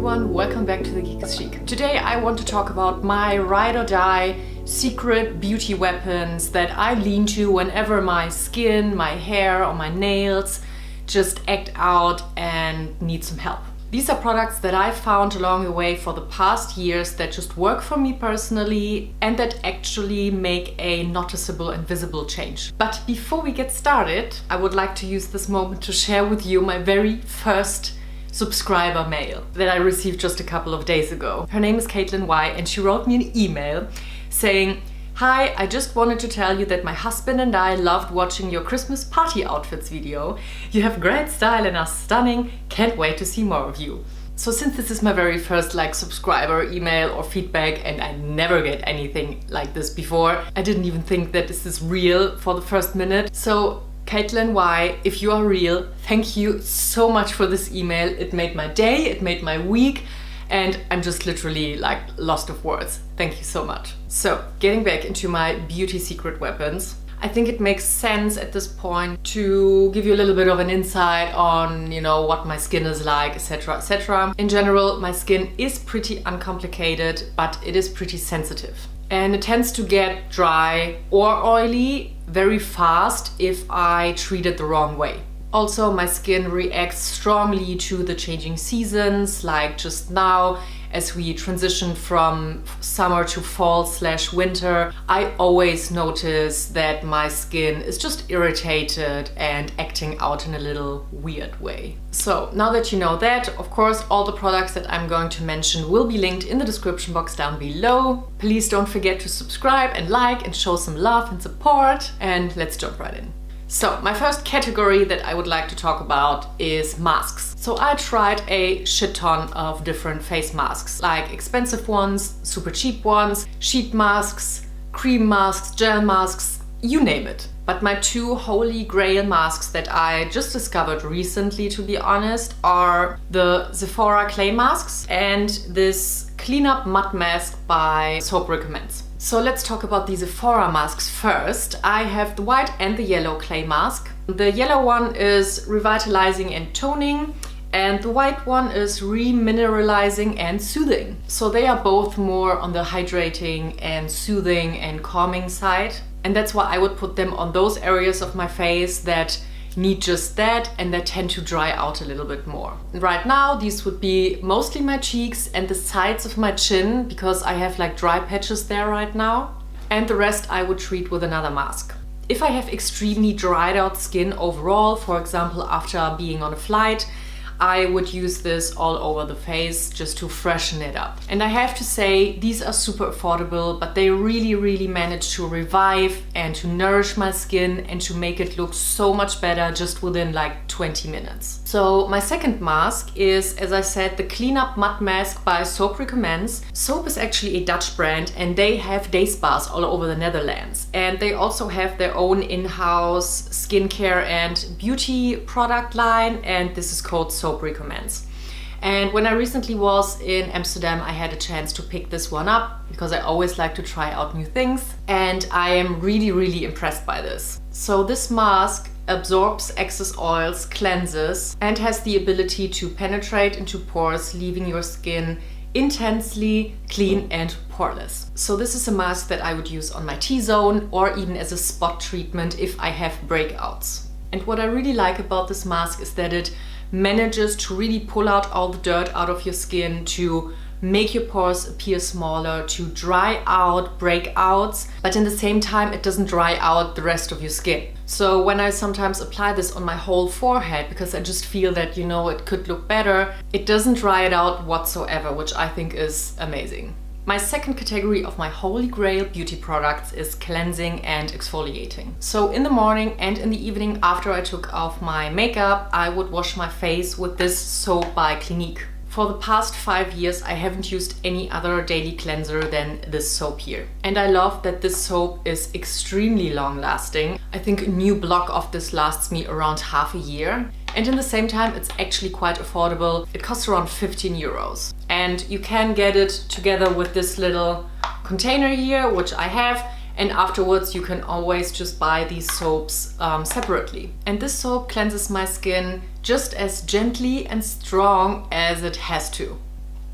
everyone, welcome back to the Geek is Chic. Today I want to talk about my ride or die secret beauty weapons that I lean to whenever my skin, my hair or my nails just act out and need some help. These are products that I found along the way for the past years that just work for me personally and that actually make a noticeable and visible change. But before we get started, I would like to use this moment to share with you my very first subscriber mail that I received just a couple of days ago. Her name is Caitlin Y and she wrote me an email saying, "Hi, I just wanted to tell you that my husband and I loved watching your Christmas party outfits video. You have great style and are stunning. Can't wait to see more of you." So since this is my very first subscriber email or feedback and I never get anything like this before, I didn't even think that this is real for the first minute. So Caitlin Y, if you are real, thank you so much for this email. It made my day, it made my week, and I'm just literally lost of words. Thank you so much. So getting back into my beauty secret weapons, I think it makes sense at this point to give you a little bit of an insight on, what my skin is like, etc., etc. In general, my skin is pretty uncomplicated, but it is pretty sensitive. And it tends to get dry or oily very fast if I treat it the wrong way. Also, my skin reacts strongly to the changing seasons, like just now as we transition from summer to fall/winter. I always notice that my skin is just irritated and acting out in a little weird way. So now that you know that, of course, all the products that I'm going to mention will be linked in the description box down below. Please don't forget to subscribe and like and show some love and support, and let's jump right in. So my first category that I would like to talk about is masks. So I tried a shit ton of different face masks, like expensive ones, super cheap ones, sheet masks, cream masks, gel masks, you name it. But my two holy grail masks that I just discovered recently, to be honest, are the Sephora Clay masks and this Clean Up Mud Mask by Soap Recommends. So let's talk about the Sephora masks first. I have the white and the yellow clay mask. The yellow one is revitalizing and toning, and the white one is remineralizing and soothing. So they are both more on the hydrating and soothing and calming side. And that's why I would put them on those areas of my face that need just that and that tend to dry out a little bit more. And right now these would be mostly my cheeks and the sides of my chin, because I have dry patches there right now, and the rest I would treat with another mask. If I have extremely dried out skin overall, for example after being on a flight, I would use this all over the face just to freshen it up. And I have to say, these are super affordable, but they really manage to revive and to nourish my skin and to make it look so much better just within 20 minutes. So my second mask is, as I said, the Clean Up Mud Mask by Soap Recommends. Soap is actually a Dutch brand and they have day spas all over the Netherlands. And they also have their own in-house skincare and beauty product line, and this is called Soap Recommends. And when I recently was in Amsterdam, I had a chance to pick this one up because I always like to try out new things, and I am really impressed by this. So this mask absorbs excess oils, cleanses, and has the ability to penetrate into pores, leaving your skin intensely clean and poreless. So this is a mask that I would use on my T-zone or even as a spot treatment if I have breakouts. And what I really like about this mask is that it manages to really pull out all the dirt out of your skin, to make your pores appear smaller, to dry out breakouts, but in the same time it doesn't dry out the rest of your skin. So when I sometimes apply this on my whole forehead, because I just feel that it could look better, it doesn't dry it out whatsoever, which I think is amazing. My second category of my holy grail beauty products is cleansing and exfoliating. So in the morning and in the evening after I took off my makeup, I would wash my face with this soap by Clinique. For the past 5 years, I haven't used any other daily cleanser than this soap here. And I love that this soap is extremely long lasting. I think a new block of this lasts me around half a year. And in the same time, it's actually quite affordable. It costs around 15 euros. And you can get it together with this little container here, which I have. And afterwards you can always just buy these soaps separately. And this soap cleanses my skin just as gently and strong as it has to.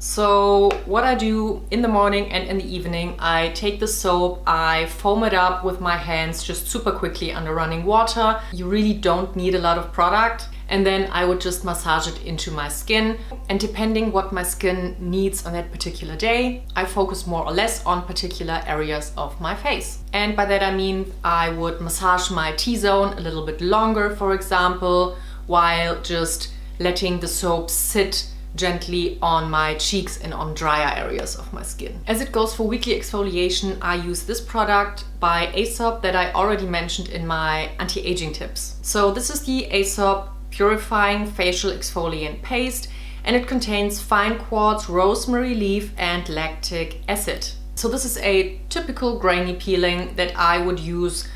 So what I do in the morning and in the evening, I take the soap, I foam it up with my hands just super quickly under running water. You really don't need a lot of product. And then I would just massage it into my skin. And depending what my skin needs on that particular day, I focus more or less on particular areas of my face. And by that I mean I would massage my T-zone a little bit longer, for example, while just letting the soap sit gently on my cheeks and on drier areas of my skin. As it goes for weekly exfoliation, I use this product by Aesop that I already mentioned in my anti-aging tips. So this is the Aesop Purifying Facial Exfoliant Paste, and it contains fine quartz, rosemary leaf and lactic acid. So this is a typical grainy peeling that I would use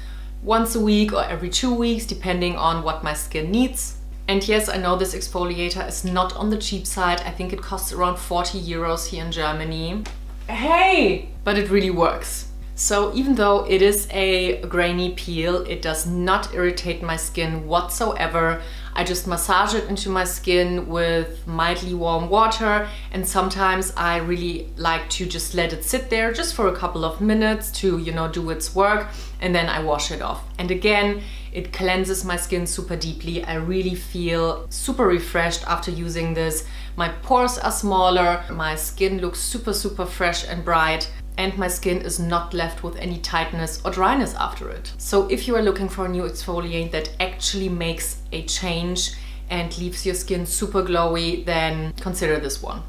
once a week or every 2 weeks, depending on what my skin needs. And yes, I know this exfoliator is not on the cheap side. I think it costs around 40 euros here in Germany. Hey! But it really works. So even though it is a grainy peel, it does not irritate my skin whatsoever. I just massage it into my skin with mildly warm water, and sometimes I really like to just let it sit there just for a couple of minutes to, do its work, and then I wash it off. And again, it cleanses my skin super deeply. I really feel super refreshed after using this. My pores are smaller, my skin looks super fresh and bright, and my skin is not left with any tightness or dryness after it. So if you are looking for a new exfoliant that actually makes a change and leaves your skin super glowy, then consider this one.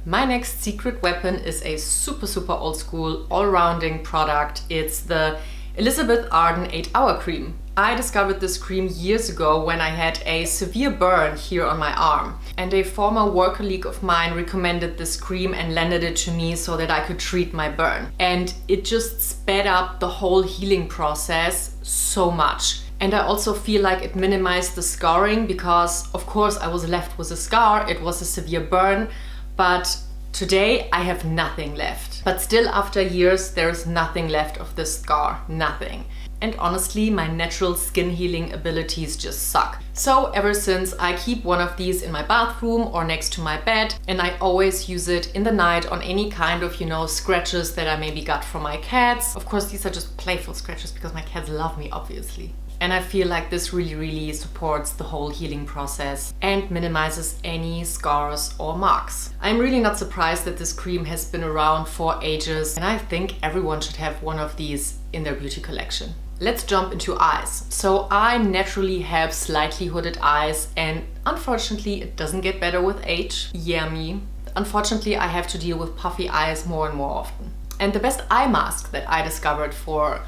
My next secret weapon is a super old school all-rounding product. It's the Elisabeth Arden 8-Hour Cream. I discovered this cream years ago when I had a severe burn here on my arm, and a former work colleague of mine recommended this cream and lended it to me so that I could treat my burn. And it just sped up the whole healing process so much. And I also feel like it minimized the scarring because, of course, I was left with a scar. It was a severe burn, but today I have nothing left. But still, after years, there's nothing left of this scar, nothing. And honestly, my natural skin healing abilities just suck. So ever since, I keep one of these in my bathroom or next to my bed, and I always use it in the night on any kind of, scratches that I maybe got from my cats. Of course, these are just playful scratches because my cats love me, obviously. And I feel like this really supports the whole healing process and minimizes any scars or marks. I'm really not surprised that this cream has been around for ages, and I think everyone should have one of these in their beauty collection. Let's jump into eyes. So I naturally have slightly hooded eyes, and unfortunately it doesn't get better with age. Yeah, me. Unfortunately, I have to deal with puffy eyes more and more often. And the best eye mask that I discovered for,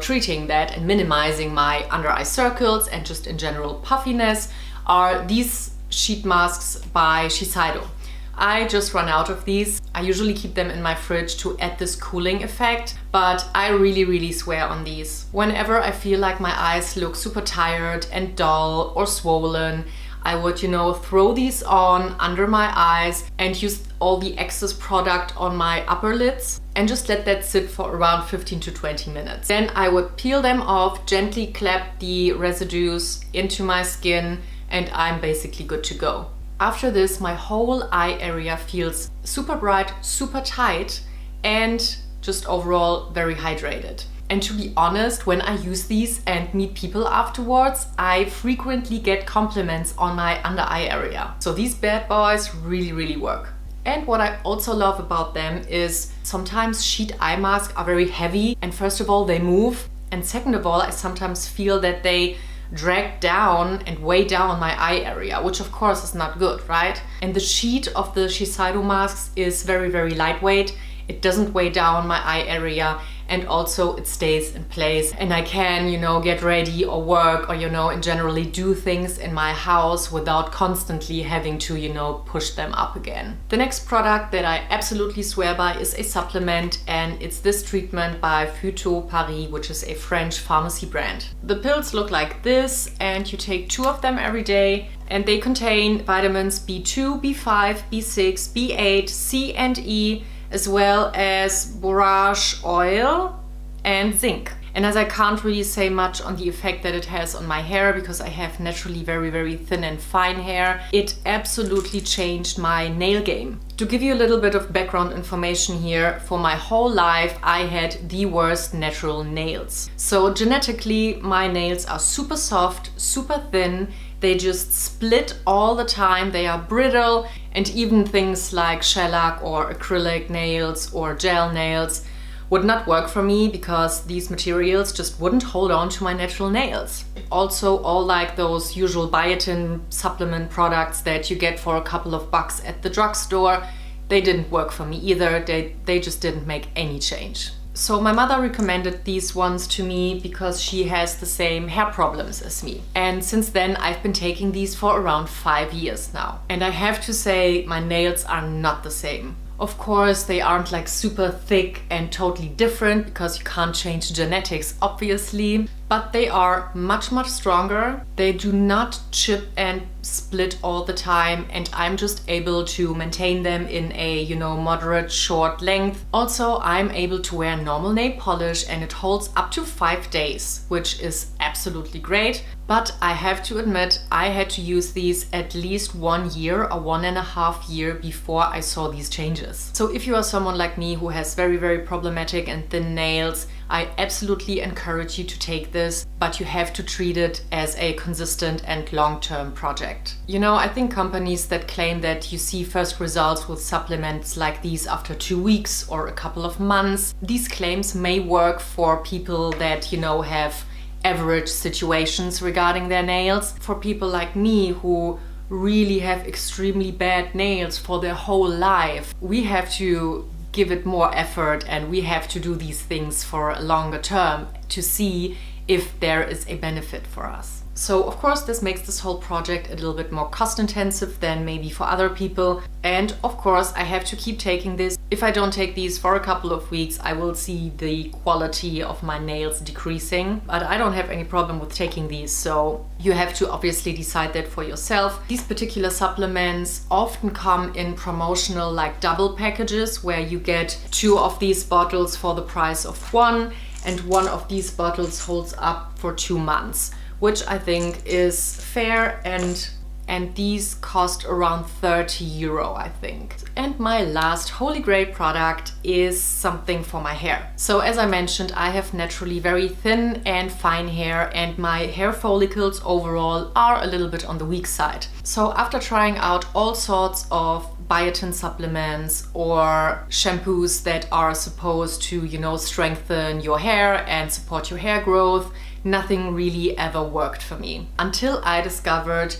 treating that and minimizing my under eye circles and just in general puffiness are these sheet masks by Shiseido. I just run out of these. I usually keep them in my fridge to add this cooling effect, but I really swear on these. Whenever I feel like my eyes look super tired and dull or swollen, I would, throw these on under my eyes and use all the excess product on my upper lids and just let that sit for around 15 to 20 minutes. Then I would peel them off, gently clap the residues into my skin, and I'm basically good to go. After this, my whole eye area feels super bright, super tight, and just overall very hydrated. And to be honest, when I use these and meet people afterwards, I frequently get compliments on my under eye area. So these bad boys really work. And what I also love about them is sometimes sheet eye masks are very heavy, and first of all they move, and second of all I sometimes feel that they drag down and weigh down my eye area, which of course is not good, right? And the sheet of the Shiseido masks is very lightweight. It doesn't weigh down my eye area, and also it stays in place, and I can, get ready or work or, and generally do things in my house without constantly having to, push them up again. The next product that I absolutely swear by is a supplement, and it's this treatment by Phyto Paris, which is a French pharmacy brand. The pills look like this, and you take 2 of them every day, and they contain vitamins B2, B5, B6, B8, C and E, as well as borage oil and zinc. And as I can't really say much on the effect that it has on my hair because I have naturally very, very thin and fine hair, it absolutely changed my nail game. To give you a little bit of background information here, for my whole life I had the worst natural nails. So genetically my nails are super soft, super thin, they just split all the time, they are brittle, and even things like shellac or acrylic nails or gel nails would not work for me because these materials just wouldn't hold on to my natural nails. Also, all like those usual biotin supplement products that you get for a couple of bucks at the drugstore, they didn't work for me either. They just didn't make any change. So my mother recommended these ones to me because she has the same hair problems as me. And since then I've been taking these for around 5 years now. And I have to say my nails are not the same. Of course, they aren't like super thick and totally different because you can't change genetics, obviously, but they are much, much stronger. They do not chip and split all the time, and I'm just able to maintain them in a, moderate short length. Also, I'm able to wear normal nail polish and it holds up to 5 days, which is absolutely great. But I have to admit, I had to use these at least 1 year or 1.5 years before I saw these changes. So if you are someone like me who has very, very problematic and thin nails, I absolutely encourage you to take this, but you have to treat it as a consistent and long-term project. I think companies that claim that you see first results with supplements like these after 2 weeks or a couple of months, these claims may work for people that, have average situations regarding their nails. For people like me who really have extremely bad nails for their whole life, we have to give it more effort and we have to do these things for a longer term to see if there is a benefit for us. So of course this makes this whole project a little bit more cost intensive than maybe for other people. And of course I have to keep taking this. If I don't take these for a couple of weeks, I will see the quality of my nails decreasing. But I don't have any problem with taking these, so you have to obviously decide that for yourself. These particular supplements often come in promotional like double packages where you get 2 of these bottles for the price of 1, and 1 of these bottles holds up for 2 months. Which I think is fair, and these cost around 30 euro, I think. And my last holy grail product is something for my hair. So as I mentioned, I have naturally very thin and fine hair, and my hair follicles overall are a little bit on the weak side. So after trying out all sorts of biotin supplements or shampoos that are supposed to, strengthen your hair and support your hair growth, nothing really ever worked for me until I discovered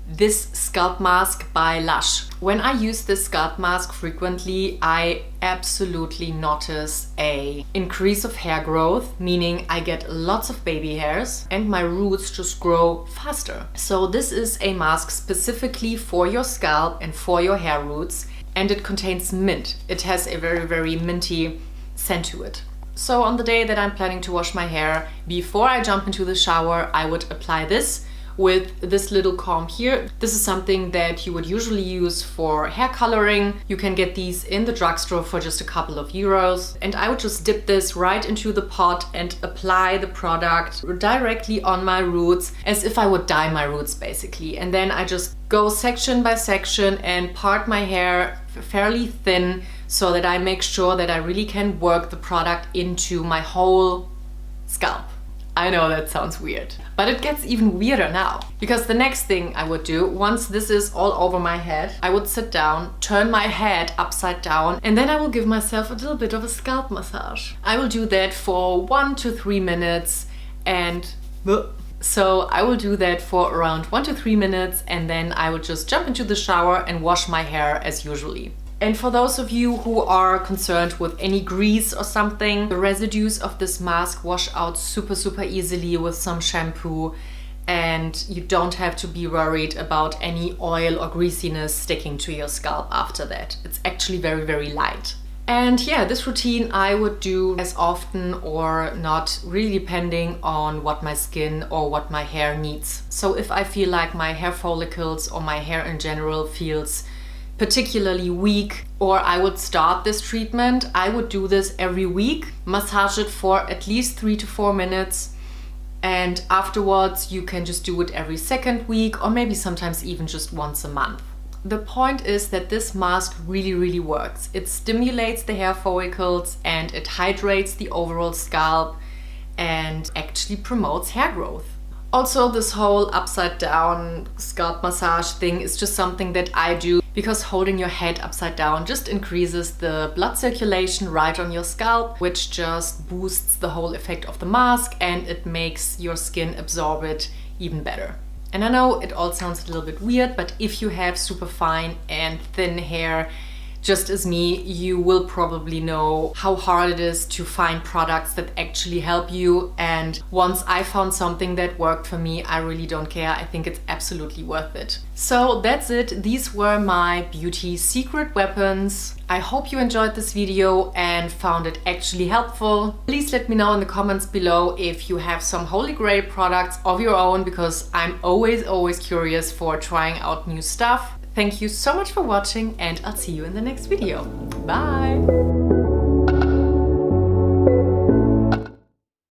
this scalp mask by Lush. When I use this scalp mask frequently, I absolutely notice an increase of hair growth, meaning I get lots of baby hairs and my roots just grow faster. So this is a mask specifically for your scalp and for your hair roots, and it contains mint. It has a very, very minty scent to it. So on the day that I'm planning to wash my hair, before I jump into the shower, I would apply this with this little comb here. This is something that you would usually use for hair coloring. You can get these in the drugstore for just a couple of euros. And I would just dip this right into the pot and apply the product directly on my roots as if I would dye my roots basically. And then I just go section by section and part my hair fairly thin so that I make sure that I really can work the product into my whole scalp. I know that sounds weird, but it gets even weirder now. Because the next thing I would do, once this is all over my head, I would sit down, turn my head upside down, and then I will give myself a little bit of a scalp massage. I will do that for 1 to 3 minutes, and so I will do that for around 1 to 3 minutes, and then I would just jump into the shower and wash my hair as usually. And for those of you who are concerned with any grease or something, the residues of this mask wash out super, super easily with some shampoo, and you don't have to be worried about any oil or greasiness sticking to your scalp after that. It's actually very, very light. And yeah, this routine I would do as often or not, really depending on what my skin or what my hair needs. So if I feel like my hair follicles or my hair in general feels particularly weak, or I would start this treatment, I would do this every week, massage it for at least 3 to 4 minutes, and afterwards you can just do it every second week, or maybe sometimes even just once a month. The point is that this mask really works. It stimulates the hair follicles and it hydrates the overall scalp and actually promotes hair growth. Also, this whole upside down scalp massage thing is just something that I do because holding your head upside down just increases the blood circulation right on your scalp, which just boosts the whole effect of the mask and it makes your skin absorb it even better. And I know it all sounds a little bit weird, but if you have super fine and thin hair, just as me, you will probably know how hard it is to find products that actually help you. And once I found something that worked for me, I really don't care. I think it's absolutely worth it. So that's it. These were my beauty secret weapons. I hope you enjoyed this video and found it actually helpful. Please let me know in the comments below if you have some holy grail products of your own, because I'm always curious for trying out new stuff. Thank you so much for watching and I'll see you in the next video. Bye!